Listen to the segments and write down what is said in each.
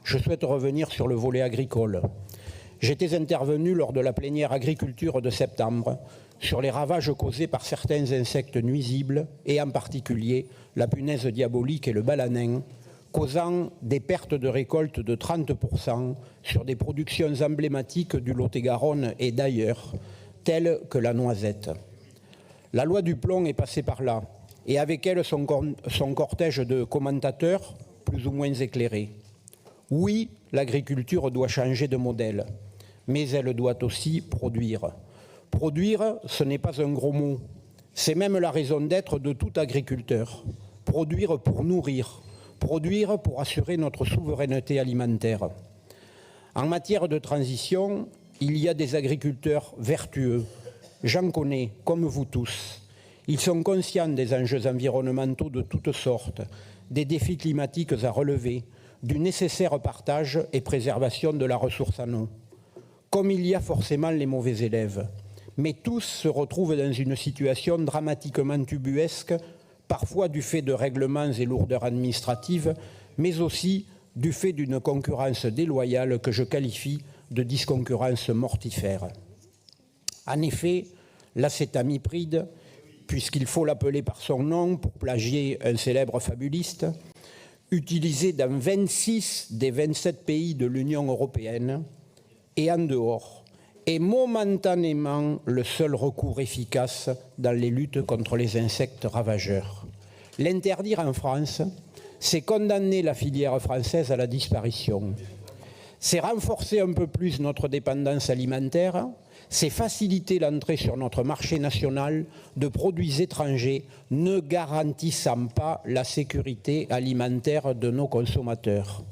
je souhaite revenir sur le volet agricole. J'étais intervenu lors de la plénière agriculture de septembre sur les ravages causés par certains insectes nuisibles et en particulier la punaise diabolique et le balanin, causant des pertes de récolte de 30% sur des productions emblématiques du Lot-et-Garonne et d'ailleurs, telles que la noisette. La loi du plomb est passée par là, et avec elle son cortège de commentateurs plus ou moins éclairés. Oui, l'agriculture doit changer de modèle, mais elle doit aussi produire. Produire, ce n'est pas un gros mot, c'est même la raison d'être de tout agriculteur. Produire pour nourrir, produire pour assurer notre souveraineté alimentaire. En matière de transition, il y a des agriculteurs vertueux. J'en connais, comme vous tous. Ils sont conscients des enjeux environnementaux de toutes sortes, des défis climatiques à relever, du nécessaire partage et préservation de la ressource en eau. Comme il y a forcément les mauvais élèves, mais tous se retrouvent dans une situation dramatiquement ubuesque, parfois du fait de règlements et lourdeurs administratives, mais aussi du fait d'une concurrence déloyale que je qualifie de disconcurrence mortifère. En effet, l'acétamipride, puisqu'il faut l'appeler par son nom pour plagier un célèbre fabuliste, utilisé dans 26 des 27 pays de l'Union européenne et en dehors, est momentanément le seul recours efficace dans les luttes contre les insectes ravageurs. L'interdire en France, c'est condamner la filière française à la disparition. C'est renforcer un peu plus notre dépendance alimentaire, c'est faciliter l'entrée sur notre marché national de produits étrangers ne garantissant pas la sécurité alimentaire de nos consommateurs.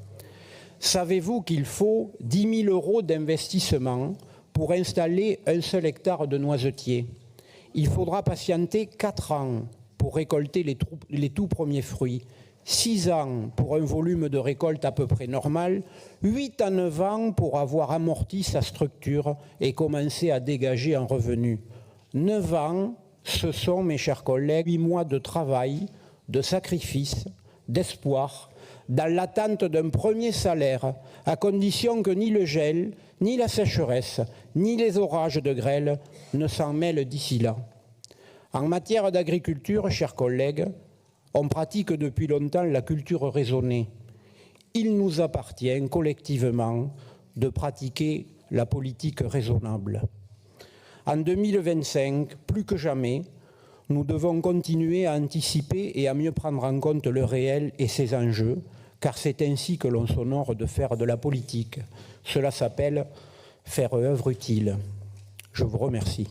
Savez-vous qu'il faut 10 000 € d'investissement pour installer un seul hectare de noisetiers? Il faudra patienter 4 ans pour récolter les tout premiers fruits, 6 ans pour un volume de récolte à peu près normal, 8 à 9 ans pour avoir amorti sa structure et commencer à dégager un revenu. 9 ans, ce sont, mes chers collègues, 8 mois de travail, de sacrifice, d'espoir, dans l'attente d'un premier salaire, à condition que ni le gel, ni la sécheresse, ni les orages de grêle ne s'en mêlent d'ici là. En matière d'agriculture, chers collègues, on pratique depuis longtemps la culture raisonnée. Il nous appartient collectivement de pratiquer la politique raisonnable. En 2025, plus que jamais, nous devons continuer à anticiper et à mieux prendre en compte le réel et ses enjeux, car c'est ainsi que l'on s'honore de faire de la politique. Cela s'appelle faire œuvre utile. Je vous remercie.